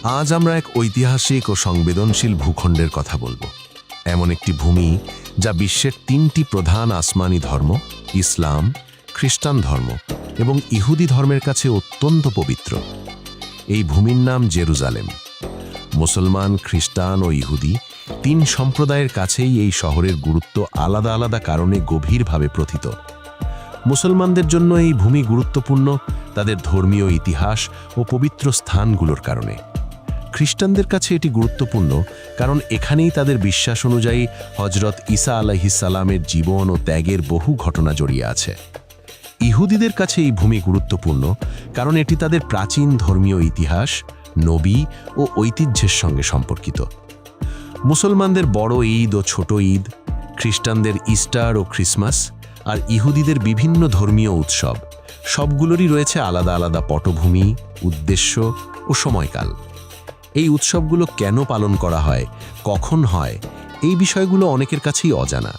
আজ আমরা এক ঐতিহাসিক ও সংবেদনশীল ভূখণ্ডের কথা বলবো। এমন একটি ভূমি যা বিশ্বের তিনটি প্রধান আসমানি ধর্ম, ইসলাম, খ্রিস্টান ধর্ম এবং ইহুদি ধর্মের কাছে অত্যন্ত পবিত্র। এই ভূমির নাম জেরুজালেম। মুসলমান, খ্রিস্টান ও ইহুদি তিন সম্প্রদায়ের কাছেই এই শহরের গুরুত্ব আলাদা আলাদা কারণে গভীরভাবে প্রথিত। মুসলমানদের জন্য এই ভূমি গুরুত্বপূর্ণ তাদের ধর্মীয় ইতিহাস ও পবিত্র স্থানগুলোর কারণে। খ্রিস্টানদের কাছে এটি গুরুত্বপূর্ণ কারণ এখানেই তাদের বিশ্বাস অনুযায়ী হজরত ঈসা আলাইহিসসালামের জীবন ও ত্যাগের বহু ঘটনা জড়িয়ে আছে। ইহুদিদের কাছে এই ভূমি গুরুত্বপূর্ণ কারণ এটি তাদের প্রাচীন ধর্মীয় ইতিহাস, নবী ও ঐতিহ্যের সঙ্গে সম্পর্কিত। মুসলমানদের বড় ঈদ ও ছোট ঈদ, খ্রিস্টানদের ইস্টার ও ক্রিসমাস, আর ইহুদিদের বিভিন্ন ধর্মীয় উৎসব সবগুলোরই রয়েছে আলাদা আলাদা পটভূমি, উদ্দেশ্য ও সময়কাল। এই উৎসবগুলো কেন পালন করা হয়, কখন হয়, এই বিষয়গুলো অনেকের কাছেই অজানা।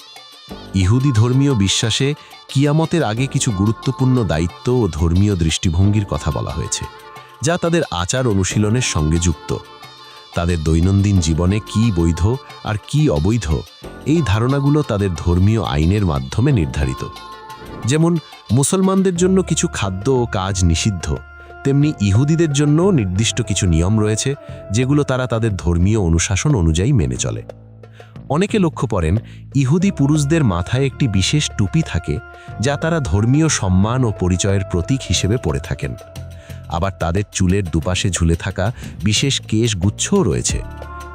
ইহুদি ধর্মীয় বিশ্বাসে কিয়ামতের আগে কিছু গুরুত্বপূর্ণ দায়িত্ব ও ধর্মীয় দৃষ্টিভঙ্গির কথা বলা হয়েছে, যা তাদের আচার অনুশীলনের সঙ্গে যুক্ত। তাদের দৈনন্দিন জীবনে কি বৈধ আর কি অবৈধ, এই ধারণাগুলো তাদের ধর্মীয় আইনের মাধ্যমে নির্ধারিত। যেমন মুসলমানদের জন্য কিছু খাদ্য ও কাজ নিষিদ্ধ, তেমনি ইহুদিদের জন্য নির্দিষ্ট কিছু নিয়ম রয়েছে যেগুলো তারা তাদের ধর্মীয় অনুশাসন অনুযায়ী মেনে চলে। অনেকে লক্ষ্য করেন ইহুদি পুরুষদের মাথায় একটি বিশেষ টুপি থাকে, যা তারা ধর্মীয় সম্মান ও পরিচয়ের প্রতীক হিসেবে পরে থাকেন। আবার তাদের চুলের দুপাশে ঝুলে থাকা বিশেষ কেশগুচ্ছও রয়েছে,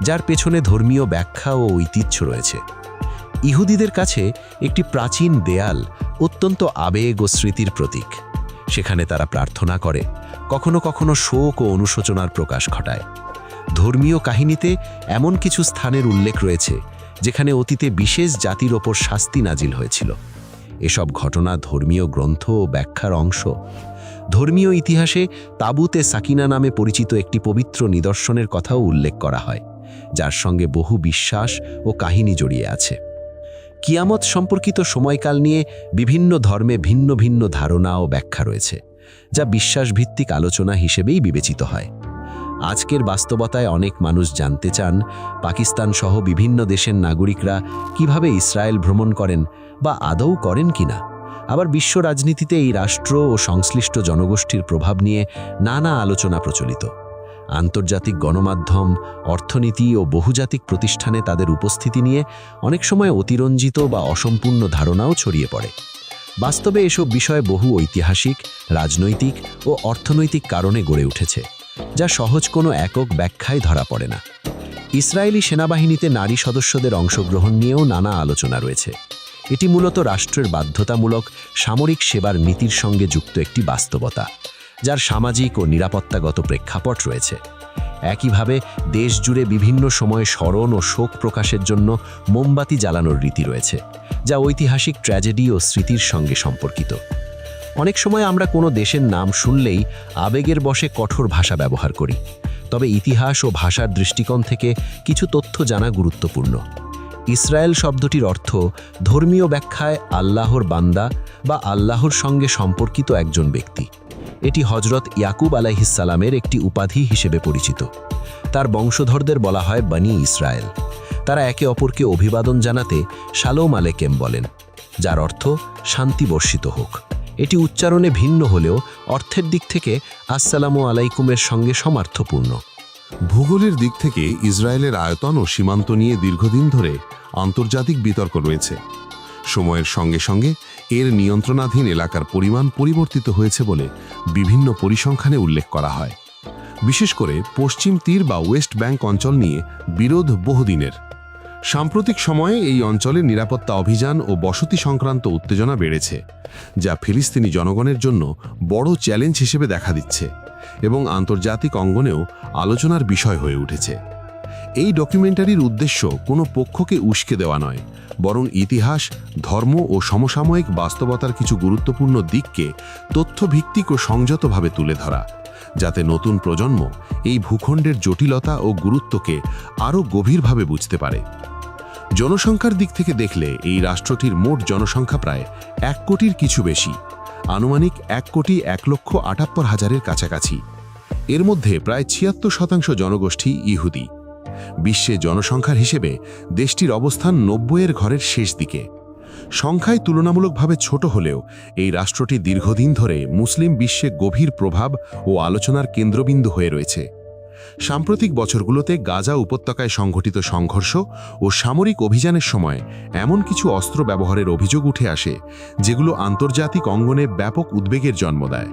যার পেছনে ধর্মীয় ব্যাখ্যা ও ঐতিহ্য রয়েছে। ইহুদিদের কাছে একটি প্রাচীন দেয়াল অত্যন্ত আবেগ ও স্মৃতির প্রতীক। সেখানে তারা প্রার্থনা করে, কখনো কখনো শোক ও অনুশোচনার প্রকাশ ঘটায়। ধর্মীয় কাহিনীতে এমন কিছু স্থানের উল্লেখ রয়েছে যেখানে অতীতে বিশেষ জাতির ওপর শাস্তি নাজিল হয়েছিল। এসব ঘটনা ধর্মীয় গ্রন্থ ও ব্যাখ্যার অংশ। ধর্মীয় ইতিহাসে তাবুতে সাকিনা নামে পরিচিত একটি পবিত্র নিদর্শনের কথাও উল্লেখ করা হয়, যার সঙ্গে বহু বিশ্বাস ও কাহিনী জড়িয়ে আছে। কিয়ামত সম্পর্কিত সময়কাল নিয়ে বিভিন্ন ধর্মে ভিন্ন ভিন্ন ধারণা ও ব্যাখ্যা রয়েছে, যা বিশ্বাসভিত্তিক আলোচনা হিসেবেই বিবেচিত হয়। আজকের বাস্তবতায় অনেক মানুষ জানতে চান পাকিস্তান সহ বিভিন্ন দেশের নাগরিকরা কিভাবে ইসরায়েল ভ্রমণ করেন বা আদৌ করেন কিনা। আবার বিশ্ব রাজনীতিতে এই রাষ্ট্র ও সংশ্লিষ্ট জনগোষ্ঠীর প্রভাব নিয়ে নানা আলোচনা প্রচলিত। আন্তর্জাতিক গণমাধ্যম, অর্থনীতি ও বহুজাতিক প্রতিষ্ঠানে তাদের উপস্থিতি নিয়ে অনেক সময় অতিরঞ্জিত বা অসম্পূর্ণ ধারণাও ছড়িয়ে পড়ে। বাস্তবে এসব বিষয় বহু ঐতিহাসিক, রাজনৈতিক ও অর্থনৈতিক কারণে গড়ে উঠেছে, যা সহজ কোনো একক ব্যাখ্যায় ধরা পড়ে না। ইসরায়েলি সেনাবাহিনীতে নারী সদস্যদের অংশগ্রহণ নিয়েও নানা আলোচনা রয়েছে। এটি মূলত রাষ্ট্রের বাধ্যতামূলক সামরিক সেবার নীতির সঙ্গে যুক্ত একটি বাস্তবতা, যার সামাজিক ও নিরাপত্তাগত প্রেক্ষাপট রয়েছে। একইভাবে দেশ জুড়ে বিভিন্ন সময়ে স্মরণ ও শোক প্রকাশের জন্য মোমবাতি জ্বালানোর রীতি রয়েছে, যা ঐতিহাসিক ট্র্যাজেডি ও স্মৃতির সঙ্গে সম্পর্কিত। অনেক সময় আমরা কোনো দেশের নাম শুনলেই আবেগের বশে কঠোর ভাষা ব্যবহার করি, তবে ইতিহাস ও ভাষার দৃষ্টিকোণ থেকে কিছু তথ্য জানা গুরুত্বপূর্ণ। ইসরায়েল শব্দটির অর্থ ধর্মীয় ব্যাখ্যায় আল্লাহর বান্দা বা আল্লাহর সঙ্গে সম্পর্কিত একজন ব্যক্তি। এটি হজরত ইয়াকুব আলাইহিসসালামের একটি উপাধি হিসেবে পরিচিত। তার বংশধরদের বলা হয় বনি ইসরায়েল। তারা একে অপরকে অভিবাদন জানাতে শালোম আলেকেম বলেন, যার অর্থ শান্তি বর্ষিত হোক। এটি উচ্চারণে ভিন্ন হলেও অর্থের দিক থেকে আসসালামু আলাইকুমের সঙ্গে সমার্থপূর্ণ। ভূগোলের দিক থেকে ইসরায়েলের আয়তন ও সীমান্ত নিয়ে দীর্ঘদিন ধরে আন্তর্জাতিক বিতর্ক রয়েছে। সময়ের সঙ্গে সঙ্গে এর নিয়ন্ত্রণাধীন এলাকার পরিমাণ পরিবর্তিত হয়েছে বলে বিভিন্ন পরিসংখ্যানে উল্লেখ করা হয়। বিশেষ করে পশ্চিম তীর বা ওয়েস্ট ব্যাংক অঞ্চল নিয়ে বিরোধ বহুদিনের। সাম্প্রতিক সময়ে এই অঞ্চলের নিরাপত্তা অভিযান ও বসতি সংক্রান্ত উত্তেজনা বেড়েছে, যা ফিলিস্তিনি জনগণের জন্য বড় চ্যালেঞ্জ হিসেবে দেখা দিচ্ছে এবং আন্তর্জাতিক অঙ্গনেও আলোচনার বিষয় হয়ে উঠেছে। এই ডকুমেন্টারির উদ্দেশ্য কোনো পক্ষকে উস্কে দেওয়া নয়, বরং ইতিহাস, ধর্ম ও সমসাময়িক বাস্তবতার কিছু গুরুত্বপূর্ণ দিককে তথ্যভিত্তিক ও সংযতভাবে তুলে ধরা, যাতে নতুন প্রজন্ম এই ভূখণ্ডের জটিলতা ও গুরুত্বকে আরও গভীরভাবে বুঝতে পারে। জনসংখ্যার দিক থেকে দেখলে এই রাষ্ট্রটির মোট জনসংখ্যা প্রায় 1 কোটির কিছু বেশি, আনুমানিক 1,1,58,000-এর কাছাকাছি। এর মধ্যে প্রায় ৭৬% জনগোষ্ঠী ইহুদি। বিশ্বে জনসংখ্যার হিসেবে দেশটির অবস্থান ৯০-এর ঘরের শেষ দিকে। সংখ্যায় তুলনামূলকভাবে ছোট হলেও এই রাষ্ট্রটি দীর্ঘদিন ধরে মুসলিম বিশ্বে গভীর প্রভাব ও আলোচনার কেন্দ্রবিন্দু হয়ে রয়েছে। সাম্প্রতিক বছরগুলোতে গাজা উপত্যকায় সংঘটিত সংঘর্ষ ও সামরিক অভিযানের সময় এমন কিছু অস্ত্র ব্যবহারের অভিযোগ উঠে আসে যেগুলো আন্তর্জাতিক অঙ্গনে ব্যাপক উদ্বেগের জন্ম দেয়।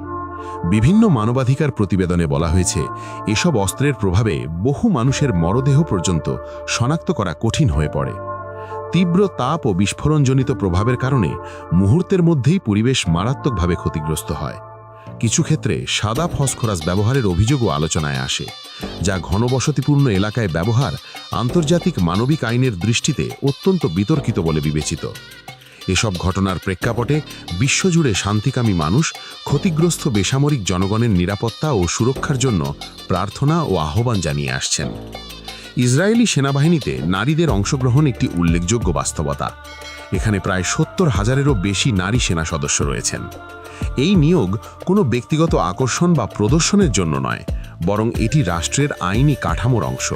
বিভিন্ন মানবাধিকার প্রতিবেদনে বলা হয়েছে এসব অস্ত্রের প্রভাবে বহু মানুষের মরদেহ পর্যন্ত শনাক্ত করা কঠিন হয়ে পড়ে। তীব্র তাপ ও বিস্ফোরণজনিত প্রভাবের কারণে মুহূর্তের মধ্যেই পরিবেশ মারাত্মকভাবে ক্ষতিগ্রস্ত হয়। কিছু ক্ষেত্রে সাদা ফসফরাস ব্যবহারের অভিযোগও আলোচনায় আসে, যা ঘনবসতিপূর্ণ এলাকায় ব্যবহার আন্তর্জাতিক মানবিক আইনের দৃষ্টিতে অত্যন্ত বিতর্কিত বলে বিবেচিত। এসব ঘটনার প্রেক্ষাপটে বিশ্বজুড়ে শান্তিকামী মানুষ ক্ষতিগ্রস্ত বেসামরিক জনগণের নিরাপত্তা ও সুরক্ষার জন্য প্রার্থনা ও আহ্বান জানিয়ে আসছেন। ইসরায়েলি সেনাবাহিনীতে নারীদের অংশগ্রহণ একটি উল্লেখযোগ্য বাস্তবতা। এখানে প্রায় ৭০,০০০-এরও বেশি নারী সেনা সদস্য রয়েছেন। এই নিয়োগ কোনো ব্যক্তিগত আকর্ষণ বা প্রদর্শনের জন্য নয়, বরং এটি রাষ্ট্রের আইনি কাঠামোর অংশ।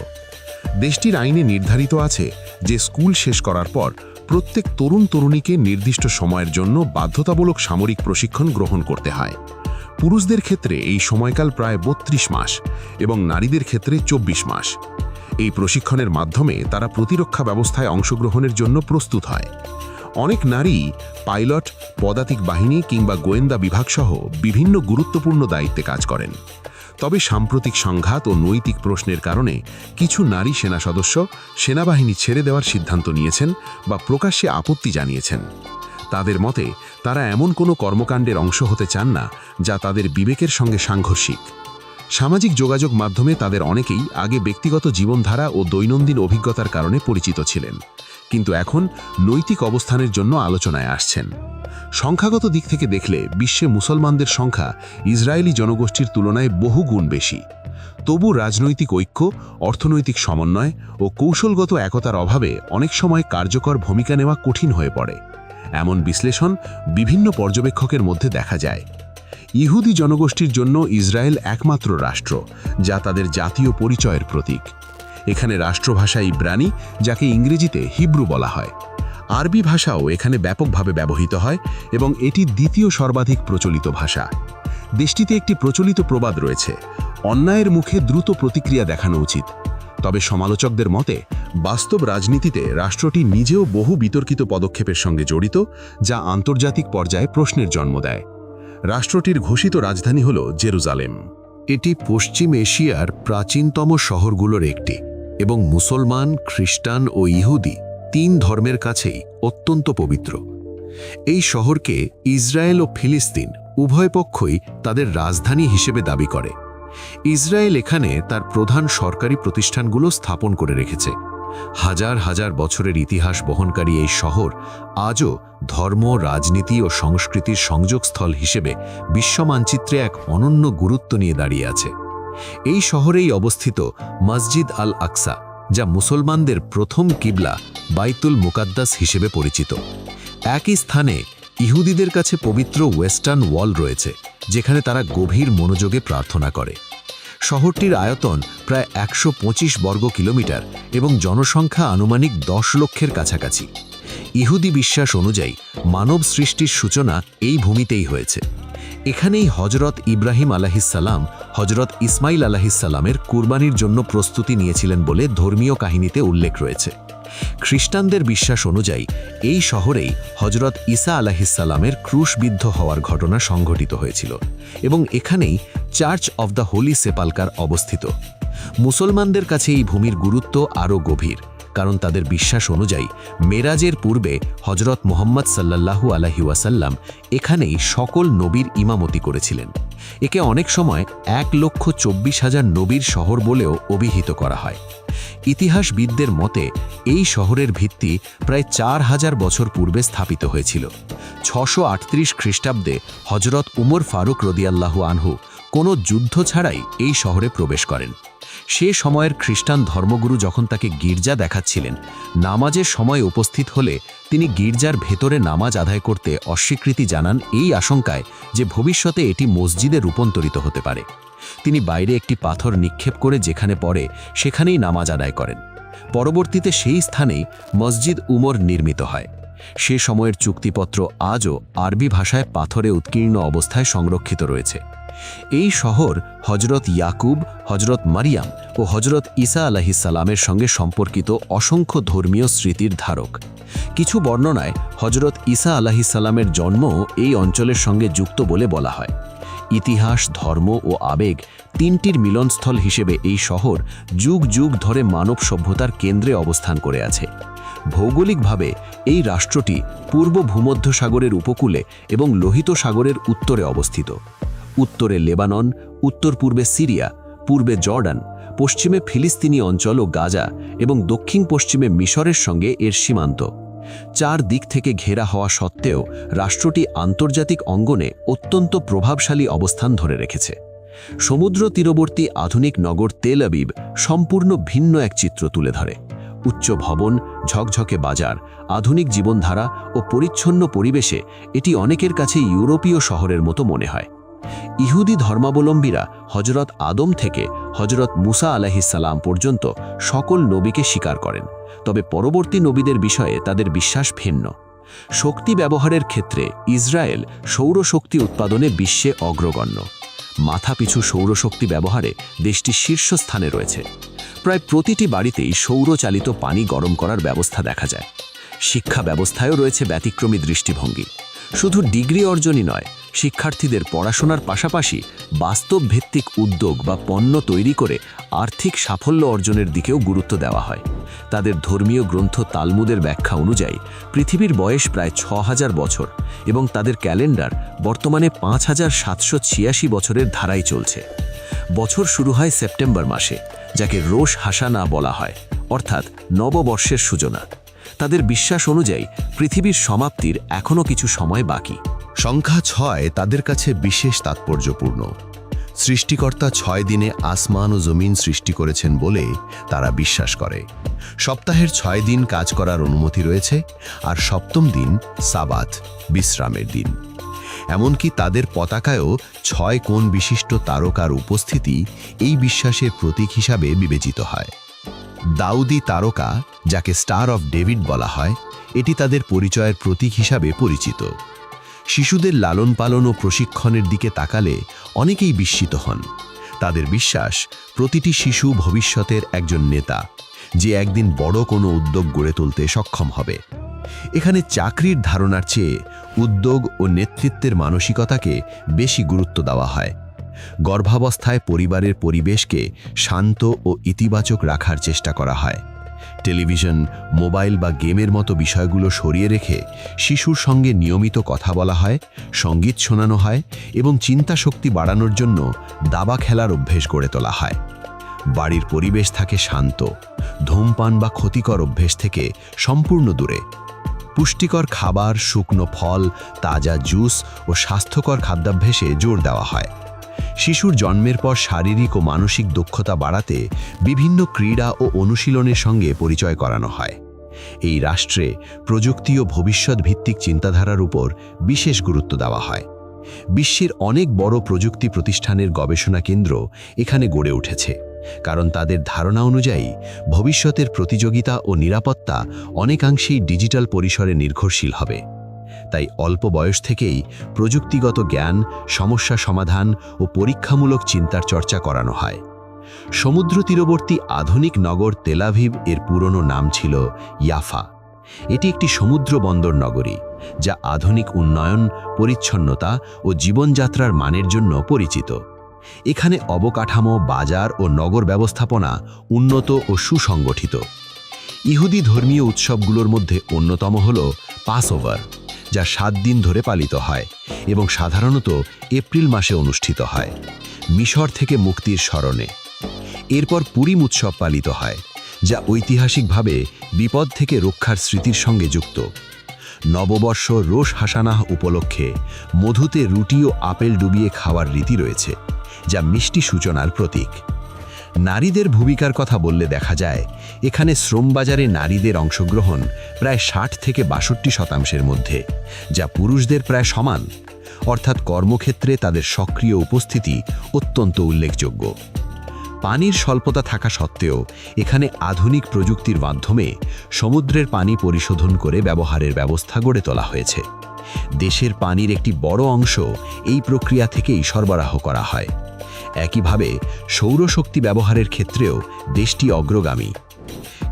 দেশটির আইনে নির্ধারিত আছে যে স্কুল শেষ করার পর প্রত্যেক তরুণ-তরুণীকে নির্দিষ্ট সময়ের জন্য বাধ্যতামূলক সামরিক প্রশিক্ষণ গ্রহণ করতে হয়। পুরুষদের ক্ষেত্রে এই সময়কাল প্রায় ৩২ মাস এবং নারীদের ক্ষেত্রে ২৪ মাস। এই প্রশিক্ষণের মাধ্যমে তারা প্রতিরক্ষা ব্যবস্থায় অংশগ্রহণের জন্য প্রস্তুত হয়। অনেক নারী পাইলট, পদাতিক বাহিনী কিংবা গোয়েন্দা বিভাগসহ বিভিন্ন গুরুত্বপূর্ণ দায়িত্বে কাজ করেন। তবে সাম্প্রতিক সংঘাত ও নৈতিক প্রশ্নের কারণে কিছু নারী সেনা সদস্য সেনাবাহিনী ছেড়ে দেওয়ার সিদ্ধান্ত নিয়েছেন বা প্রকাশ্যে আপত্তি জানিয়েছেন। তাদের মতে তারা এমন কোনো কর্মকাণ্ডের অংশ হতে চান না যা তাদের বিবেকের সঙ্গে সাংঘর্ষিক। সামাজিক যোগাযোগ মাধ্যমে তাদের অনেকেই আগে ব্যক্তিগত জীবনধারা ও দৈনন্দিন অভিজ্ঞতার কারণে পরিচিত ছিলেন, কিন্তু এখন নৈতিক অবস্থানের জন্য আলোচনায় আসছেন। সংখ্যাগত দিক থেকে দেখলে বিশ্বে মুসলমানদের সংখ্যা ইসরায়েলি জনগোষ্ঠীর তুলনায় বহু গুণ বেশি। তবু রাজনৈতিক ঐক্য, অর্থনৈতিক সমন্বয় ও কৌশলগত একতার অভাবে অনেক সময় কার্যকর ভূমিকা নেওয়া কঠিন হয়ে পড়ে। এমন বিশ্লেষণ বিভিন্ন পর্যবেক্ষকের মধ্যে দেখা যায়। ইহুদি জনগোষ্ঠীর জন্য ইসরায়েল একমাত্র রাষ্ট্র, যা তাদের জাতীয় পরিচয়ের প্রতীক। এখানে রাষ্ট্রভাষা ইব্রানি, যাকে ইংরেজিতে হিব্রু বলা হয়। আরবি ভাষাও এখানে ব্যাপকভাবে ব্যবহৃত হয় এবং এটি দ্বিতীয় সর্বাধিক প্রচলিত ভাষা। দেশটিতে একটি প্রচলিত প্রবাদ রয়েছে, অন্যায়ের মুখে দ্রুত প্রতিক্রিয়া দেখানো উচিত। তবে সমালোচকদের মতে বাস্তব রাজনীতিতে রাষ্ট্রটি নিজেও বহু বিতর্কিত পদক্ষেপের সঙ্গে জড়িত, যা আন্তর্জাতিক পর্যায়ে প্রশ্নের জন্ম দেয়। রাষ্ট্রটির ঘোষিত রাজধানী হল জেরুজালেম। এটি পশ্চিম এশিয়ার প্রাচীনতম শহরগুলোর একটি এবং মুসলমান, খ্রিস্টান ও ইহুদি ৩ ধর্মের কাছেই অত্যন্ত পবিত্র। এই শহরকে ইসরায়েল ও ফিলিস্তিন উভয় পক্ষই তাদের রাজধানী হিসেবে দাবি করে। ইসরায়েল এখানে তার প্রধান সরকারি প্রতিষ্ঠানগুলো স্থাপন করে রেখেছে। হাজার হাজার বছরের ইতিহাস বহনকারী এই শহর আজও ধর্ম, রাজনীতি ও সংস্কৃতির সংযোগস্থল হিসেবে বিশ্বমানচিত্রে এক অনন্য গুরুত্ব নিয়ে দাঁড়িয়ে আছে। এই শহরেই অবস্থিত মসজিদ আল আকসা, যা মুসলমানদের প্রথম কিবলা বাইতুল মুকাদ্দাস হিসেবে পরিচিত। একই স্থানে ইহুদিদের কাছে পবিত্র ওয়েস্টার্ন ওয়াল রয়েছে, যেখানে তারা গভীর মনোযোগে প্রার্থনা করে। শহরটির আয়তন প্রায় ১২৫ বর্গ কিলোমিটার এবং জনসংখ্যা আনুমানিক ১০ লক্ষের কাছাকাছি। ইহুদি বিশ্বাস অনুযায়ী মানব সৃষ্টির সূচনা এই ভূমিতেই হয়েছে। এখানেই হজরত ইব্রাহিম আলাহিসাল্লাম হজরত ইসমাইল আলাহিসাল্লামের কুরবানির জন্য প্রস্তুতি নিয়েছিলেন বলে ধর্মীয় কাহিনীতে উল্লেখ রয়েছে। খ্রিস্টানদের বিশ্বাস অনুযায়ী এই শহরেই হজরত ঈসা আলাহিসাল্লামের ক্রুশবিদ্ধ হওয়ার ঘটনা সংঘটিত হয়েছিল এবং এখানেই চার্চ অব দ্য হোলি সেপালকার অবস্থিত। মুসলমানদের কাছে এই ভূমির গুরুত্ব আরও গভীর, কারণ তাদের বিশ্বাস অনুযায়ী মেরাজের পূর্বে হজরত মুহাম্মদ সাল্লাল্লাহু আলাইহি ওয়াসাল্লাম এখানেই সকল নবীর ইমামতি করেছিলেন। একে অনেক সময় ১,২৪,০০০ নবীর শহর বলেও অভিহিত করা হয়। ইতিহাসবিদদের মতে এই শহরের ভিত্তি প্রায় ৪,০০০ বছর পূর্বে স্থাপিত হয়েছিল। ৬৩৮ খ্রিস্টাব্দে হজরত উমর ফারুক রদিয়াল্লাহু আনহু কোনো যুদ্ধ ছাড়াই এই শহরে প্রবেশ করেন। সে সময়ের খ্রিস্টান ধর্মগুরু যখন তাকে গির্জা দেখাচ্ছিলেন, নামাজের সময় উপস্থিত হলে তিনি গির্জার ভেতরে নামাজ আদায় করতে অস্বীকৃতি জানান এই আশঙ্কায় যে ভবিষ্যতে এটি মসজিদে রূপান্তরিত হতে পারে। তিনি বাইরে একটি পাথর নিক্ষেপ করে যেখানে পড়ে সেখানেই নামাজ আদায় করেন। পরবর্তীতে সেই স্থানেই মসজিদ উমর নির্মিত হয়। সে সময়ের চুক্তিপত্র আজও আরবি ভাষায় পাথরে উৎকীর্ণ অবস্থায় সংরক্ষিত রয়েছে। এই শহর হজরত ইয়াকুব, হজরত মারিয়াম ও হজরত ঈসা আলাইহিসসালামের সঙ্গে সম্পর্কিত অসংখ্য ধর্মীয় স্মৃতির ধারক। কিছু বর্ণনায় হজরত ঈসা আলাইহিসসালামের জন্মও এই অঞ্চলের সঙ্গে যুক্ত বলে বলা হয়। ইতিহাস, ধর্ম ও আবেগ তিনটির মিলনস্থল হিসেবে এই শহর যুগ যুগ ধরে মানব সভ্যতার কেন্দ্রে অবস্থান করে আছে। ভৌগোলিকভাবে এই রাষ্ট্রটি পূর্ব ভূমধ্যসাগরের উপকূলে এবং লোহিত সাগরের উত্তরে অবস্থিত। উত্তরে লেবানন, উত্তর পূর্বে সিরিয়া, পূর্বে জর্ডান, পশ্চিমে ফিলিস্তিনি অঞ্চল ও গাজা এবং দক্ষিণ পশ্চিমে মিশরের সঙ্গে এর সীমান্ত। চার দিক থেকে ঘেরা হওয়া সত্ত্বেও রাষ্ট্রটি আন্তর্জাতিক অঙ্গনে অত্যন্ত প্রভাবশালী অবস্থান ধরে রেখেছে। সমুদ্র তীরবর্তী আধুনিক নগর তেল আবিব সম্পূর্ণ ভিন্ন এক চিত্র তুলে ধরে। উচ্চ ভবন, ঝকঝকে বাজার, আধুনিক জীবনধারা ও পরিচ্ছন্ন পরিবেশে এটি অনেকের কাছে ইউরোপীয় শহরের মতো মনে হয়। ইহুদি ধর্মাবলম্বীরা হজরত আদম থেকে হজরত মুসা আলাইহিসসালাম পর্যন্ত সকল নবীকে স্বীকার করেন, তবে পরবর্তী নবীদের বিষয়ে তাদের বিশ্বাস ভিন্ন। শক্তি ব্যবহারের ক্ষেত্রে ইসরায়েল সৌরশক্তি উৎপাদনে বিশ্বে অগ্রগণ্য। মাথাপিছু সৌরশক্তি ব্যবহারে দেশটি শীর্ষস্থানে রয়েছে। প্রায় প্রতিটি বাড়িতেই সৌরচালিত পানি গরম করার ব্যবস্থা দেখা যায়। শিক্ষা ব্যবস্থায়ও রয়েছে ব্যতিক্রমী দৃষ্টিভঙ্গি। শুধু ডিগ্রি অর্জনই নয়, শিক্ষার্থীদের পড়াশোনার পাশাপাশি বাস্তব ভিত্তিক উদ্যোগ বা পণ্য তৈরি করে আর্থিক সাফল্য অর্জনের দিকেও গুরুত্ব দেওয়া হয়। তাদের ধর্মীয় গ্রন্থ তালমুদের ব্যাখ্যা অনুযায়ী পৃথিবীর বয়স প্রায় ৬,০০০ বছর এবং তাদের ক্যালেন্ডার বর্তমানে ৫,৭৮৬ বছরের ধারায় চলছে। বছর শুরু হয় সেপ্টেম্বর মাসে, যাকে রোশ হাসানা বলা হয়, অর্থাৎ নববর্ষের সূচনা। তাদের বিশ্বাস অনুযায়ী পৃথিবীর সমাপ্তির এখনও কিছু সময় বাকি। সংখ্যা ৬ তাদের কাছে বিশেষ তাৎপর্যপূর্ণ। সৃষ্টিকর্তা ৬ দিনে আসমান ও জমিন সৃষ্টি করেছেন বলে তারা বিশ্বাস করে। সপ্তাহের ৬ দিন কাজ করার অনুমতি রয়েছে, আর সপ্তম দিন সাবাত, বিশ্রামের দিন। এমনকি তাদের পতাকায়ও ৬ কোণ বিশিষ্ট তারকার উপস্থিতি এই বিশ্বাসের প্রতীক হিসাবে বিবেচিত হয়। দাউদি তারকা, যাকে স্টার অফ ডেভিড বলা হয়, এটি তাদের পরিচয়ের প্রতীক হিসাবে পরিচিত। শিশুদের লালন পালন ও প্রশিক্ষণের দিকে তাকালে অনেকেই বিস্মিত হন। তাদের বিশ্বাস প্রতিটি শিশু ভবিষ্যতের একজন নেতা, যে একদিন বড় কোনো উদ্যোগ গড়ে তুলতে সক্ষম হবে। এখানে চাকরির ধারণার চেয়ে উদ্যোগ ও নেতৃত্বের মানসিকতাকে বেশি গুরুত্ব দেওয়া হয়। গর্ভাবস্থায় পরিবারের পরিবেশকে শান্ত ও ইতিবাচক রাখার চেষ্টা করা হয়। টেলিভিশন, মোবাইল বা গেমের মতো বিষয়গুলো সরিয়ে রেখে শিশুর সঙ্গে নিয়মিত কথা বলা হয়, সঙ্গীত শোনানো হয় এবং চিন্তা শক্তি বাড়ানোর জন্য দাবা খেলার অভ্যেস গড়ে তোলা হয়। বাড়ির পরিবেশ থাকে শান্ত, ধূমপান বা ক্ষতিকর অভ্যেস থেকে সম্পূর্ণ দূরে। পুষ্টিকর খাবার, শুকনো ফল, তাজা জুস ও স্বাস্থ্যকর খাদ্যাভ্যাসে জোর দেওয়া হয়। শিশুর জন্মের পর শারীরিক ও মানসিক দক্ষতা বাড়াতে বিভিন্ন ক্রীড়া ও অনুশীলনের সঙ্গে পরিচয় করানো হয়। এই রাষ্ট্রে প্রযুক্তি ও ভবিষ্যৎ ভিত্তিক চিন্তাধারার উপর বিশেষ গুরুত্ব দেওয়া হয়। বিশ্বের অনেক বড় প্রযুক্তি প্রতিষ্ঠানের গবেষণা কেন্দ্র এখানে গড়ে উঠেছে, কারণ তাদের ধারণা অনুযায়ী ভবিষ্যতের প্রতিযোগিতা ও নিরাপত্তা অনেকাংশেই ডিজিটাল পরিসরে নির্ভরশীল হবে। তাই অল্প বয়স থেকেই প্রযুক্তিগত জ্ঞান, সমস্যা সমাধান ও পরীক্ষামূলক চিন্তার চর্চা করানো হয়। সমুদ্র তীরবর্তী আধুনিক নগর তেল আভিভ এর পুরনো নাম ছিল ইয়াফা। এটি একটি সমুদ্র বন্দর নগরী, যা আধুনিক উন্নয়ন, পরিচ্ছন্নতা ও জীবনযাত্রার মানের জন্য পরিচিত। এখানে অবকাঠামো, বাজার ও নগর ব্যবস্থাপনা উন্নত ও সুসংগঠিত। ইহুদি ধর্মীয় উৎসবগুলোর মধ্যে অন্যতম হল পাসওভার, যা 7 দিন ধরে পালিত হয় এবং সাধারণত এপ্রিল মাসে অনুষ্ঠিত হয়, মিশর থেকে মুক্তির স্মরণে। এরপর পুরিম উৎসব পালিত হয়, যা ঐতিহাসিকভাবে বিপদ থেকে রক্ষার স্মৃতির সঙ্গে যুক্ত। নববর্ষ রোশ হাসানাহ উপলক্ষে মধুতে রুটি ও আপেল ডুবিয়ে খাওয়ার রীতি রয়েছে, যা মিষ্টি সূচনার প্রতীক। নারীদের ভূমিকার কথা বললে দেখা যায় এখানে শ্রমবাজারে নারীদের অংশগ্রহণ প্রায় 60 থেকে 62% মধ্যে, যা পুরুষদের প্রায় সমান। অর্থাৎ কর্মক্ষেত্রে তাদের সক্রিয় উপস্থিতি অত্যন্ত উল্লেখযোগ্য। পানির স্বল্পতা থাকা সত্ত্বেও এখানে আধুনিক প্রযুক্তির মাধ্যমে সমুদ্রের পানি পরিশোধন করে ব্যবহারের ব্যবস্থা গড়ে তোলা হয়েছে। দেশের পানির একটি বড় অংশ এই প্রক্রিয়া থেকেই সরবরাহ করা হয়। একইভাবে সৌরশক্তি ব্যবহারের ক্ষেত্রেও দেশটি অগ্রগামী।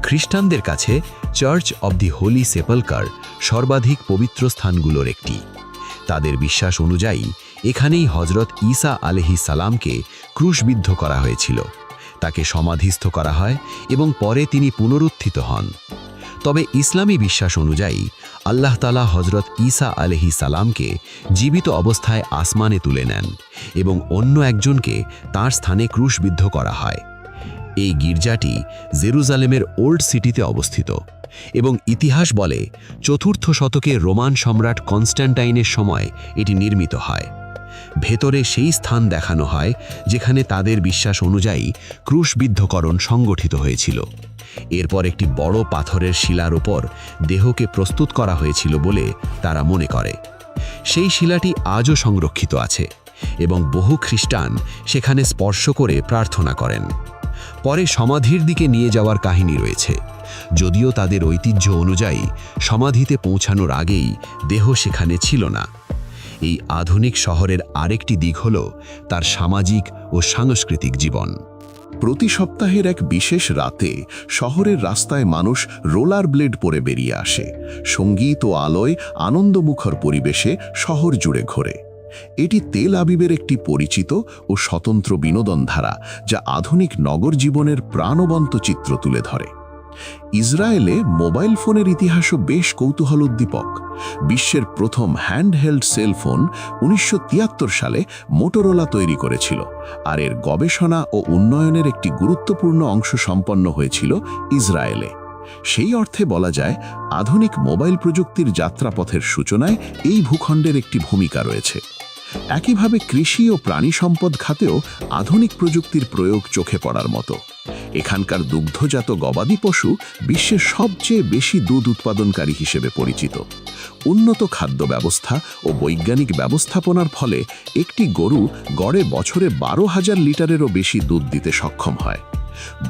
খ্রিস্টানদের কাছে চার্চ অব দি হোলি সেপালকার সর্বাধিক পবিত্র স্থানগুলোর একটি। তাদের বিশ্বাস অনুযায়ী এখানেই হজরত ঈসা আলাইহিস সালামকে ক্রুশবিদ্ধ করা হয়েছিল। তাকে সমাধিস্থ করা হয় এবং পরে তিনি পুনরুত্থিত হন। তবে ইসলামী বিশ্বাস অনুযায়ী আল্লাহ তাআলা হজরত ঈসা আলাইহিস সালামকে জীবিত অবস্থায় আসমানে তুলে নেন এবং অন্য একজনকে তার স্থানে ক্রুশবিদ্ধ করা হয়। এই গির্জাটি জেরুজালেমের ওল্ড সিটিতে অবস্থিত এবং ইতিহাস বলে ৪র্থ শতকে রোমান সম্রাট কনস্ট্যান্টাইনের সময় এটি নির্মিত হয়। ভেতরে সেই স্থান দেখানো হয় যেখানে তাদের বিশ্বাস অনুযায়ী ক্রুশবিদ্ধকরণ সংগঠিত হয়েছিল। এরপর একটি বড় পাথরের শিলার উপর দেহকে প্রস্তুত করা হয়েছিল বলে তারা মনে করে। সেই শিলাটি আজও সংরক্ষিত আছে এবং বহু খ্রিস্টান সেখানে স্পর্শ করে প্রার্থনা করেন। পরে সমাধির দিকে নিয়ে যাওয়ার কাহিনী রয়েছে, যদিও তাদের ঐতিহ্য অনুযায়ী সমাধিতে পৌঁছানোর আগেই দেহ সেখানে ছিল না। এই আধুনিক শহরের আরেকটি দিক হল তার সামাজিক ও সাংস্কৃতিক জীবন। প্রতি সপ্তাহের এক বিশেষ রাতে শহরের রাস্তায় মানুষ রোলার ব্লেড পরে বেরিয়ে আসে। সঙ্গীত ও আলোয় আনন্দমুখর পরিবেশে শহর জুড়ে ঘোরে। এটি তেল আবিবের একটি পরিচিত ও স্বতন্ত্র বিনোদন ধারা, যা আধুনিক নগর জীবনের প্রাণবন্ত চিত্র তুলে ধরে। ইসরায়েলে মোবাইল ফোনের ইতিহাসও বেশ কৌতূহলোদ্দীপক। বিশ্বের প্রথম হ্যান্ডহেল্ড সেলফোন ১৯৭৩ সালে মোটোরোলা তৈরি করেছিল, আর এর গবেষণা ও উন্নয়নের একটি গুরুত্বপূর্ণ অংশ সম্পন্ন হয়েছিল ইসরায়েলে। সেই অর্থে বলা যায়, আধুনিক মোবাইল প্রযুক্তির যাত্রাপথের সূচনায় এই ভূখণ্ডের একটি ভূমিকা রয়েছে। একইভাবে কৃষি ও প্রাণী সম্পদ খাতেও আধুনিক প্রযুক্তির প্রয়োগ চোখে পড়ার মতো। এখানকার দুগ্ধজাত গবাদি পশু বিশ্বের সবচেয়ে বেশি দুধ উৎপাদনকারী হিসেবে পরিচিত। উন্নত খাদ্য ব্যবস্থা ও বৈজ্ঞানিক ব্যবস্থাপনার ফলে একটি গরু গড়ে বছরে ১২,০০০ লিটারেরও বেশি দুধ দিতে সক্ষম হয়।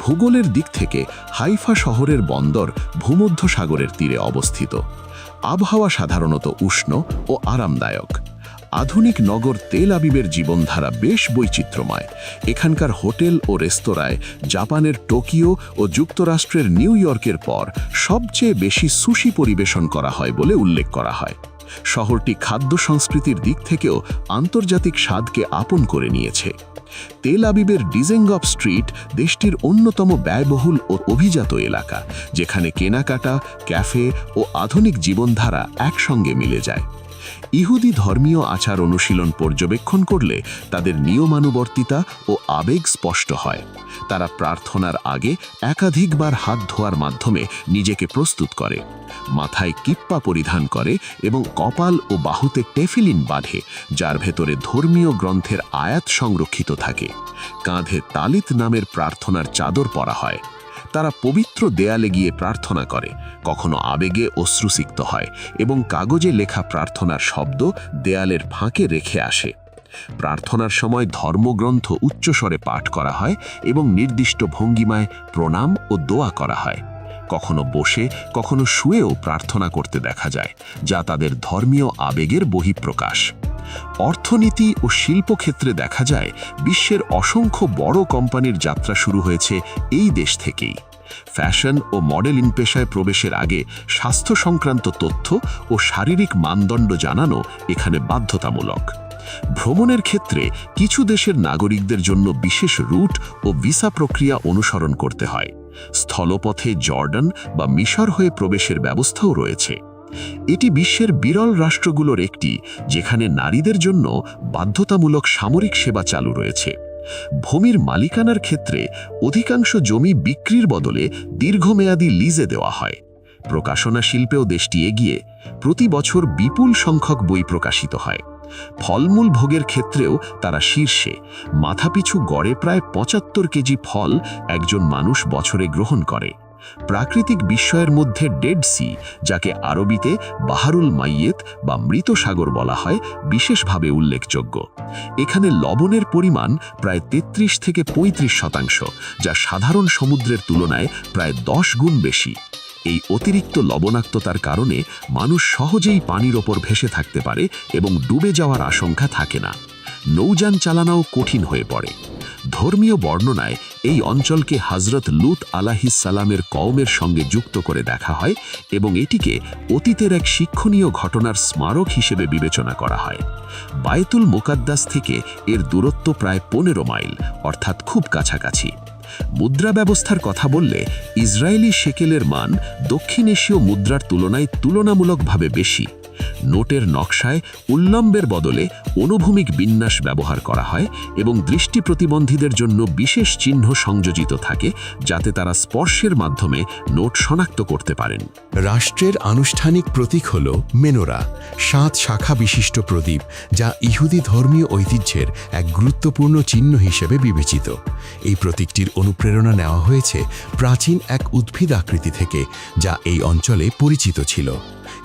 ভূগোলের দিক থেকে হাইফা শহরের বন্দর ভূমধ্যসাগরের তীরে অবস্থিত। আবহাওয়া সাধারণত উষ্ণ ও আরামদায়ক। আধুনিক নগর তেল আবিবের জীবনধারা বেশ বৈচিত্র্যময়। এখানকার হোটেল ও রেস্তোরাঁয় জাপানের টোকিও ও যুক্তরাষ্ট্রের নিউ ইয়র্কের পর সবচেয়ে বেশি সুশি পরিবেশন করা হয় বলে উল্লেখ করা হয়। শহরটি খাদ্য সংস্কৃতির দিক থেকেও আন্তর্জাতিক স্বাদকে আপন করে নিয়েছে। তেল আবিবের ডিজেঙ্গফ স্ট্রিট দেশটির অন্যতম ব্যয়বহুল ও অভিজাত এলাকা, যেখানে কেনাকাটা, ক্যাফে ও আধুনিক জীবনধারা একসঙ্গে মিলে যায়। ইহুদি ধর্মীয় আচার অনুশীলন পর্যবেক্ষণ করলে তাদের নিয়মানুবর্তিতা ও আবেগ স্পষ্ট হয়। তারা প্রার্থনার আগে একাধিকবার হাত ধোয়ার মাধ্যমে নিজেকে প্রস্তুত করে, মাথায় কিপ্পা পরিধান করে এবং কপাল ও বাহুতে টেফিলিন বাঁধে, যার ভেতরে ধর্মীয় গ্রন্থের আয়াত সংরক্ষিত থাকে। কাঁধে তালিত নামের প্রার্থনার চাদর পরা হয়। তারা পবিত্র দেয়ালে গিয়ে প্রার্থনা করে, কখনো আবেগে অশ্রুসিক্ত হয় এবং কাগজে লেখা প্রার্থনার শব্দ দেয়ালের ফাঁকে রেখে আসে। প্রার্থনার সময় ধর্মগ্রন্থ উচ্চস্বরে পাঠ করা হয় এবং নির্দিষ্ট ভঙ্গিমায় প্রণাম ও দোয়া করা হয়। কখনো বসে, কখনো শুয়েও প্রার্থনা করতে দেখা যায়, যা তাদের ধর্মীয় আবেগের বহিঃপ্রকাশ। অর্থনীতি ও শিল্পক্ষেত্রে দেখা যায়, বিশ্বের অসংখ্য বড় কোম্পানির যাত্রা শুরু হয়েছে এই দেশ থেকেই। ফ্যাশন ও মডেলিং পেশায় প্রবেশের আগে স্বাস্থ্য সংক্রান্ত তথ্য ও শারীরিক মানদণ্ড জানানো এখানে বাধ্যতামূলক। ভ্রমণের ক্ষেত্রে কিছু দেশের নাগরিকদের জন্য বিশেষ রুট ও ভিসা প্রক্রিয়া অনুসরণ করতে হয়। স্থলপথে জর্ডান বা মিশর হয়ে প্রবেশের ব্যবস্থাও রয়েছে। এটি বিশ্বের বিরল রাষ্ট্রগুলোর একটি, যেখানে নারীদের জন্য বাধ্যতামূলক সামরিক সেবা চালু রয়েছে। ভূমির মালিকানার ক্ষেত্রে অধিকাংশ জমি বিক্রির বদলে দীর্ঘমেয়াদী লিজে দেওয়া হয়। প্রকাশনা শিল্পেও দেশটি এগিয়ে। প্রতি বছর বিপুল সংখ্যক বই প্রকাশিত হয়। ফলমূল ভোগের ক্ষেত্রেও তারা শীর্ষে। মাথাপিছু গড়ে প্রায় ৭৫ কেজি ফল একজন মানুষ বছরে গ্রহণ করে। প্রাকৃতিক বিস্ময়ের মধ্যে ডেড সি, যাকে আরবিতে বাহারুল মাইয়েত বা মৃত সাগর বলা হয়, বিশেষভাবে উল্লেখযোগ্য। এখানে লবণের পরিমাণ প্রায় 33 থেকে 35%, যা সাধারণ সমুদ্রের তুলনায় প্রায় 10 গুণ বেশি। এই অতিরিক্ত লবণাক্ততার কারণে মানুষ সহজেই পানির ওপর ভেসে থাকতে পারে এবং ডুবে যাওয়ার আশঙ্কা থাকে না। নৌযান চালানোও কঠিন হয়ে পড়ে। ধর্মীয় বর্ণনায় এই অঞ্চলকে হযরত লূত আলাইহিস সালামের কওমের সঙ্গে যুক্ত করে দেখা হয় এবং এটিকে অতীতের এক শিক্ষণীয় ঘটনার স্মারক হিসেবে বিবেচনা করা হয়। বায়তুল মুকাদ্দাস থেকে এর দূরত্ব প্রায় 15 মাইল, অর্থাৎ খুব কাছাকাছি। মুদ্রা ব্যবস্থার কথা বললে ইসরায়েলি শেকেলের মান দক্ষিণ এশীয় মুদ্রার তুলনায় তুলনামূলকভাবে বেশি। নোটের নকশায় উল্লম্বের বদলে অনুভূমিক বিন্যাস ব্যবহার করা হয় এবং দৃষ্টি প্রতিবন্ধীদের জন্য বিশেষ চিহ্ন সংযোজিত থাকে, যাতে তারা স্পর্শের মাধ্যমে নোট শনাক্ত করতে পারেন। রাষ্ট্রের আনুষ্ঠানিক প্রতীক হল মেনোরা, 7 শাখা বিশিষ্ট প্রদীপ, যা ইহুদি ধর্মীয় ঐতিহ্যের এক গুরুত্বপূর্ণ চিহ্ন হিসেবে বিবেচিত। এই প্রতীকটির অনুপ্রেরণা নেওয়া হয়েছে প্রাচীন এক উদ্ভিদ আকৃতি থেকে, যা এই অঞ্চলে পরিচিত ছিল।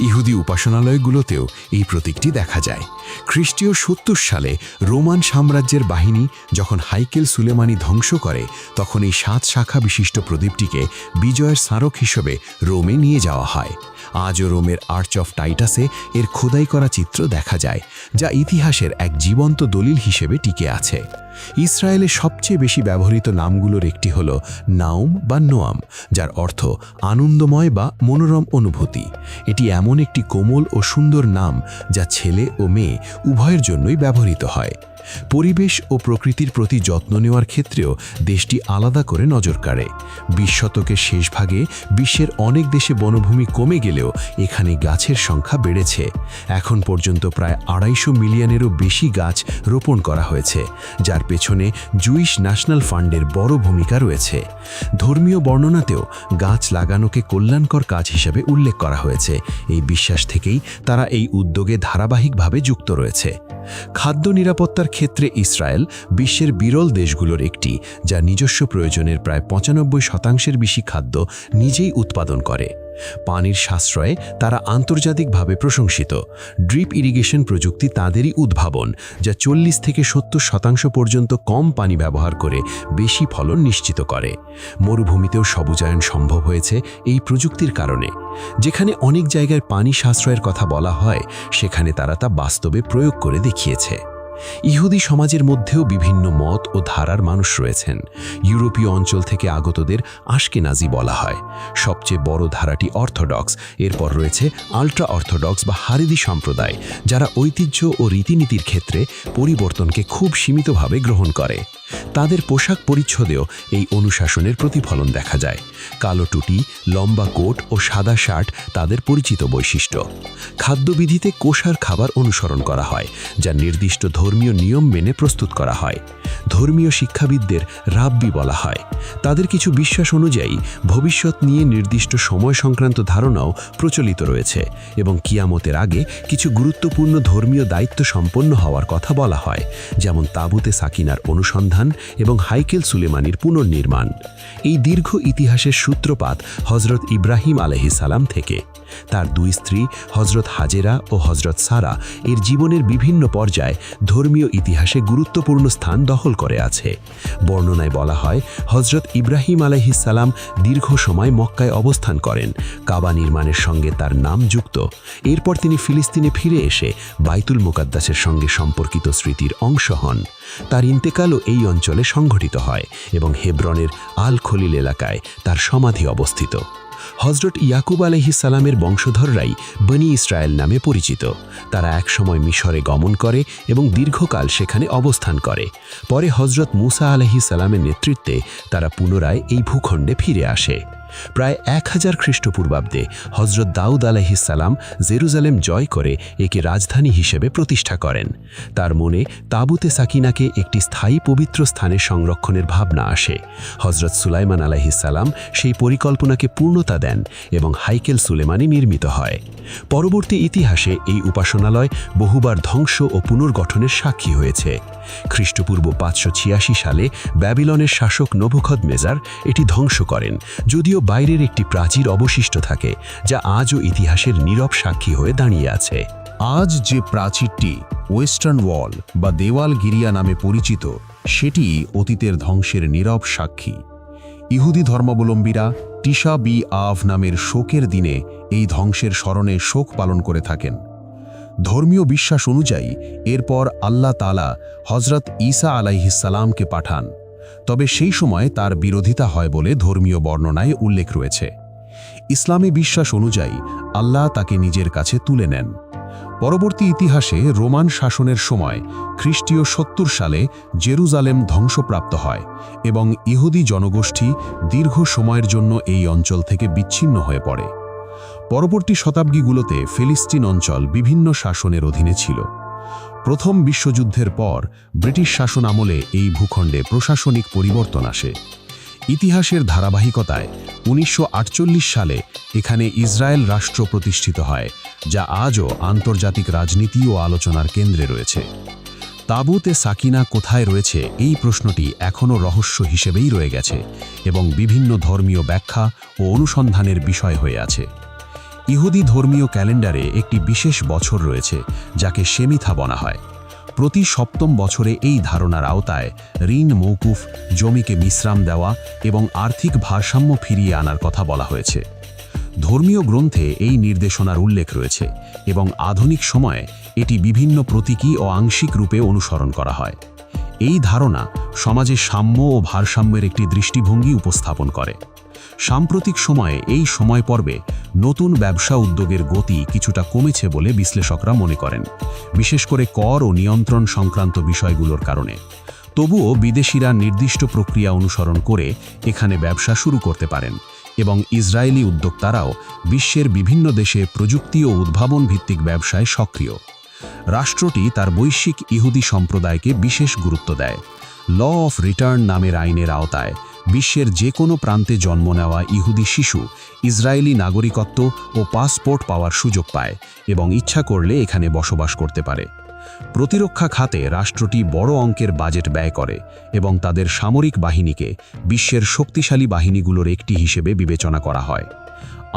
ইহুদি উপাসনালয়গুলোতেও এই প্রতীকটি দেখা যায়। খ্রিস্টীয় 70 সালে রোমান সাম্রাজ্যের বাহিনী যখন হাইকেল সুলেমানি ধ্বংস করে, তখন এই 7 শাখা বিশিষ্ট প্রদীপটিকে বিজয়ের স্মারক হিসেবে রোমে নিয়ে যাওয়া হয়। আজও রোমের আর্চ অফ টাইটাসে এর খোদাই করা চিত্র দেখা যায়, যা ইতিহাসের এক জীবন্ত দলিল হিসেবে টিকে আছে। ইসরায়েলে সবচেয়ে বেশি ব্যবহৃত নামগুলোর একটি হল নাউম বা নোয়াম, যার অর্থ আনন্দময় বা মনোরম অনুভূতি। এটি এমন একটি কোমল ও সুন্দর নাম যা ছেলে ও মেয়ে উভয়ের জন্যই ব্যবহৃত হয়। পরিবেশ ও প্রকৃতির প্রতি যত্ন নেওয়ার ক্ষেত্রেও দেশটি আলাদা করে নজর কাড়ে। 20 শতকের শেষ ভাগে বিশ্বের অনেক দেশে বনভূমি কমে গেলেও এখানে গাছের সংখ্যা বেড়েছে। এখন পর্যন্ত প্রায় 250 মিলিয়নেরও বেশি গাছ রোপণ করা হয়েছে, যার পেছনে জুইশ ন্যাশনাল ফান্ডের বড় ভূমিকা রয়েছে। ধর্মীয় বর্ণনাতেও গাছ লাগানোকে কল্যাণকর কাজ হিসেবে উল্লেখ করা হয়েছে। এই বিশ্বাস থেকেই তারা এই উদ্যোগে ধারাবাহিকভাবে যুক্ত রয়েছে। খাদ্য নিরাপত্তার ক্ষেত্রে ইসরায়েল বিশ্বের বিরল দেশগুলোর একটি, যা নিজস্ব প্রয়োজনের প্রায় 95% বেশি খাদ্য নিজেই উৎপাদন করে। পানির সাশ্রয়ে তারা আন্তর্জাতিকভাবে প্রশংসিত। ড্রিপ ইরিগেশন প্রযুক্তি তাদেরই উদ্ভাবন, যা 40 থেকে 70% পর্যন্ত কম পানি ব্যবহার করে বেশি ফলন নিশ্চিত করে। মরুভূমিতেও সবুজায়ন সম্ভব হয়েছে এই প্রযুক্তির কারণে। যেখানে অনেক জায়গায় পানি সাশ্রয়ের কথা বলা হয়, সেখানে তারা তা বাস্তবে প্রয়োগ করে দেখিয়েছে। ইহুদি সমাজের মধ্যেও বিভিন্ন মত ও ধারার মানুষ রয়েছেন। ইউরোপীয় অঞ্চল থেকে আগতদের আশকেনাজি বলা হয়। সবচেয়ে বড় ধারাটি অর্থোডক্স, এরপর রয়েছে আল্ট্রা অর্থোডক্স বা হারেদি সম্প্রদায়, যারা ঐতিহ্য ও রীতিনীতির ক্ষেত্রে পরিবর্তনকে খুব সীমিতভাবে গ্রহণ করে। তাদের পোশাক পরিচ্ছদেও এই অনুশাসনের প্রতিফলন দেখা যায়। কালো টুটি, লম্বা কোট ও সাদা শার্ট তাদের পরিচিত বৈশিষ্ট্য। খাদ্যবিধিতে কোষার খাবার অনুসরণ করা হয়, যা নির্দিষ্ট ধর্মীয় নিয়ম মেনে প্রস্তুত করা হয়। ধর্মীয় শিক্ষাবিদদের রাব্বি বলা হয়। তাদের কিছু বিশ্বাস অনুযায়ী ভবিষ্যৎ নিয়ে নির্দিষ্ট সময় সংক্রান্ত ধারণাও প্রচলিত রয়েছে এবং কিয়ামতের আগে কিছু গুরুত্বপূর্ণ ধর্মীয় দায়িত্ব সম্পন্ন হওয়ার কথা বলা হয়, যেমন তাবুতে সাকিনার অনুসন্ধান এবং হাইকেল সুলেমানির পুনর্নির্মাণ। এই দীর্ঘ ইতিহাসের সূত্রপাত হযরত ইব্রাহিম আলাইহিস সালাম থেকে। তার 2 স্ত্রী হযরত হাজেরা ও হযরত সারা এর জীবনের বিভিন্ন পর্যায়ে ধর্মীয় ইতিহাসে গুরুত্বপূর্ণ স্থান দখল করে আছে। বর্ণনায় বলা হয়, হযরত ইব্রাহিম আলাইহিস সালাম দীর্ঘ সময় মক্কায় অবস্থান করেন। কাবা নির্মাণের সঙ্গে তার নাম যুক্ত। এরপর তিনি ফিলিস্তিনে ফিরে এসে বাইতুল মুকাদ্দাসের সঙ্গে সম্পর্কিত স্মৃতির অংশ হন। তার ইন্তেকালও এই অঞ্চলে সংঘটিত হয় এবং হেব্রনের আল খলিল এলাকায় তার সমাধি অবস্থিত। হযরত ইয়াকুব আলাইহিস সালামের বংশধররাই বনি ইসরায়েল নামে পরিচিত। তারা একসময় মিশরে গমন করে এবং দীর্ঘকাল সেখানে অবস্থান করে। পরে হযরত মুসা আলাইহিস সালামের নেতৃত্বে তারা পুনরায় এই ভূখণ্ডে ফিরে আসে। প্রায় 1000 খ্রিস্টপূর্বাব্দে হযরত দাউদ আলাইহিস সালাম জেরুজালেম জয় করে একে রাজধানী হিসেবে প্রতিষ্ঠা করেন। তার মনে তাবুতে সাকিনাকে একটি স্থায়ী পবিত্র স্থানে সংরক্ষণের ভাবনা আসে। হযরত সুলাইমান আলাইহিস সালাম সেই পরিকল্পনাকে পূর্ণতা দেন এবং হাইকেল সুলেমানি নির্মিত হয়। পরবর্তী ইতিহাসে এই উপাসনালয় বহুবার ধ্বংস ও পুনর্গঠনের সাক্ষী হয়েছে। খ্রিস্টপূর্ব 586 সালে ব্যাবিলনের শাসক নবুখদনেজার এটি ধ্বংস করেন, যদিও বাইরের একটি প্রাচীর অবশিষ্ট থাকে যা আজও ইতিহাসের নীরব সাক্ষী হয়ে দাঁড়িয়ে আছে। আজ যে প্রাচীরটি ওয়েস্টার্ন ওয়াল বা দেওয়াল গিরিয়া নামে পরিচিত, সেটি অতীতের ধ্বংসের নীরব সাক্ষী। ইহুদি ধর্মাবলম্বীরা টিশা বি আভ নামের শোকের দিনে এই ধ্বংসের স্মরণে শোক পালন করে থাকেন। ধর্মীয় বিশ্বাস অনুযায়ী এরপর আল্লাহ তাআলা হজরত ঈসা আলাইহিসসালামকে পাঠান, তবে সেই সময় তার বিরোধিতা হয় বলে ধর্মীয় বর্ণনায় উল্লেখ রয়েছে। ইসলামী বিশ্বাস অনুযায়ী আল্লাহ তাকে নিজের কাছে তুলে নেন। পরবর্তী ইতিহাসে রোমান শাসনের সময় খ্রিস্টীয় 70 সালে জেরুজালেম ধ্বংসপ্রাপ্ত হয় এবং ইহুদি জনগোষ্ঠী দীর্ঘ সময়ের জন্য এই অঞ্চল থেকে বিচ্ছিন্ন হয়ে পড়ে। পরবর্তী শতাব্দীগুলোতে ফিলিস্তিন অঞ্চল বিভিন্ন শাসনের অধীনে ছিল। প্রথম বিশ্বযুদ্ধের পর ব্রিটিশ শাসন আমলে এই ভূখণ্ডে প্রশাসনিক পরিবর্তন আসে। ইতিহাসের ধারাবাহিকতায় 1948 সালে এখানে ইসরায়েল রাষ্ট্র প্রতিষ্ঠিত হয়, যা আজও আন্তর্জাতিক রাজনীতি ও আলোচনার কেন্দ্রে রয়েছে। তাবুতে সাকিনা কোথায় রয়েছে এই প্রশ্নটি এখনও রহস্য হিসেবেই রয়ে গেছে এবং বিভিন্ন ধর্মীয় ব্যাখ্যা ও অনুসন্ধানের বিষয় হয়ে আছে। ইহুদি ধর্মীয় ক্যালেন্ডারে একটি বিশেষ বছর রয়েছে যাকে শেমিথা বলা হয়। প্রতি সপ্তম বছরে এই ধারণার আওতায় ঋণ মৌকুফ, জমিকে বিশ্রাম দেওয়া এবং আর্থিক ভারসাম্য ফিরিয়ে আনার কথা বলা হয়েছে। ধর্মীয় গ্রন্থে এই নির্দেশনার উল্লেখ রয়েছে এবং আধুনিক সময়ে এটি বিভিন্ন প্রতীকী ও আংশিক রূপে অনুসরণ করা হয়। এই ধারণা সমাজে সাম্য ও ভারসাম্যের একটি দৃষ্টিভঙ্গি উপস্থাপন করে। সাম্প্রতিক সময়ে এই সময় পর্বে নতুন ব্যবসা উদ্যোগের গতি কিছুটা কমেছে বলে বিশ্লেষকরা মনে করেন, বিশেষ করে কর ও নিয়ন্ত্রণ সংক্রান্ত বিষয়গুলোর কারণে। তবুও বিদেশিরা নির্দিষ্ট প্রক্রিয়া অনুসরণ করে এখানে ব্যবসা শুরু করতে পারেন এবং ইসরায়েলি উদ্যোক্তারাও বিশ্বের বিভিন্ন দেশে প্রযুক্তি ও উদ্ভাবন ভিত্তিক ব্যবসায় সক্রিয়। রাষ্ট্রটি তার বৈশ্বিক ইহুদি সম্প্রদায়কে বিশেষ গুরুত্ব দেয়। ল অফ রিটার্ন নামের আইনের আওতায় বিশ্বের যে কোনো প্রান্তে জন্ম নেওয়া ইহুদি শিশু ইসরায়েলি নাগরিকত্ব ও পাসপোর্ট পাওয়ার সুযোগ পায় এবং ইচ্ছা করলে এখানে বসবাস করতে পারে। প্রতিরক্ষা খাতে রাষ্ট্রটি বড় অঙ্কের বাজেট ব্যয় করে এবং তাদের সামরিক বাহিনীকে বিশ্বের শক্তিশালী বাহিনীগুলোর একটি হিসেবে বিবেচনা করা হয়।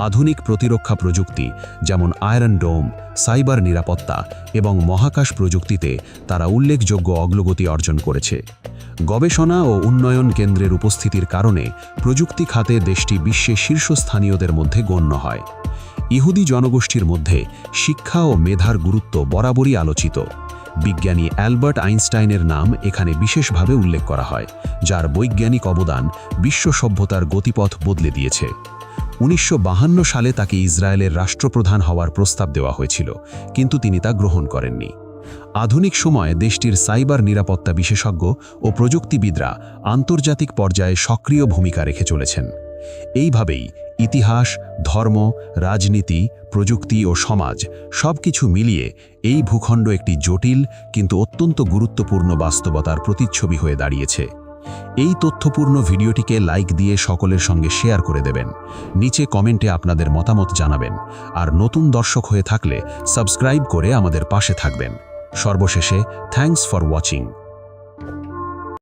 আধুনিক প্রতিরক্ষা প্রযুক্তি যেমন আয়রন ডোম, সাইবার নিরাপত্তা এবং মহাকাশ প্রযুক্তিতে তারা উল্লেখযোগ্য অগ্রগতি অর্জন করেছে। গবেষণা ও উন্নয়ন কেন্দ্রের উপস্থিতির কারণে প্রযুক্তি খাতে দেশটি বিশ্বে শীর্ষস্থানীয়দের মধ্যে গণ্য হয়। ইহুদি জনগোষ্ঠীর মধ্যে শিক্ষা ও মেধার গুরুত্ব বরাবরই আলোচিত। বিজ্ঞানী অ্যালবার্ট আইনস্টাইনের নাম এখানে বিশেষভাবে উল্লেখ করা হয়, যার বৈজ্ঞানিক অবদান বিশ্ব সভ্যতার গতিপথ বদলে দিয়েছে। 1952 সালে তাকে ইসরায়েলের রাষ্ট্রপ্রধান হওয়ার প্রস্তাব দেওয়া হয়েছিল, কিন্তু তিনি তা গ্রহণ করেননি। আধুনিক সময়ে দেশটির সাইবার নিরাপত্তা বিশেষজ্ঞ ও প্রযুক্তিবিদরা আন্তর্জাতিক পর্যায়ে সক্রিয় ভূমিকা রেখে চলেছেন। এইভাবেই ইতিহাস, ধর্ম, রাজনীতি, প্রযুক্তি ও সমাজ সবকিছু মিলিয়ে এই ভূখণ্ড একটি জটিল কিন্তু অত্যন্ত গুরুত্বপূর্ণ বাস্তবতার প্রতিচ্ছবি হয়ে দাঁড়িয়েছে। এই তথ্যপূর্ণ ভিডিওটিকে লাইক দিয়ে সকলের সঙ্গে শেয়ার করে দেবেন। নিচে কমেন্টে আপনাদের মতামত জানাবেন, আর নতুন দর্শক হয়ে থাকলে সাবস্ক্রাইব করে আমাদের পাশে থাকবেন। সর্বশেষে থ্যাঙ্কস ফর ওয়াচিং।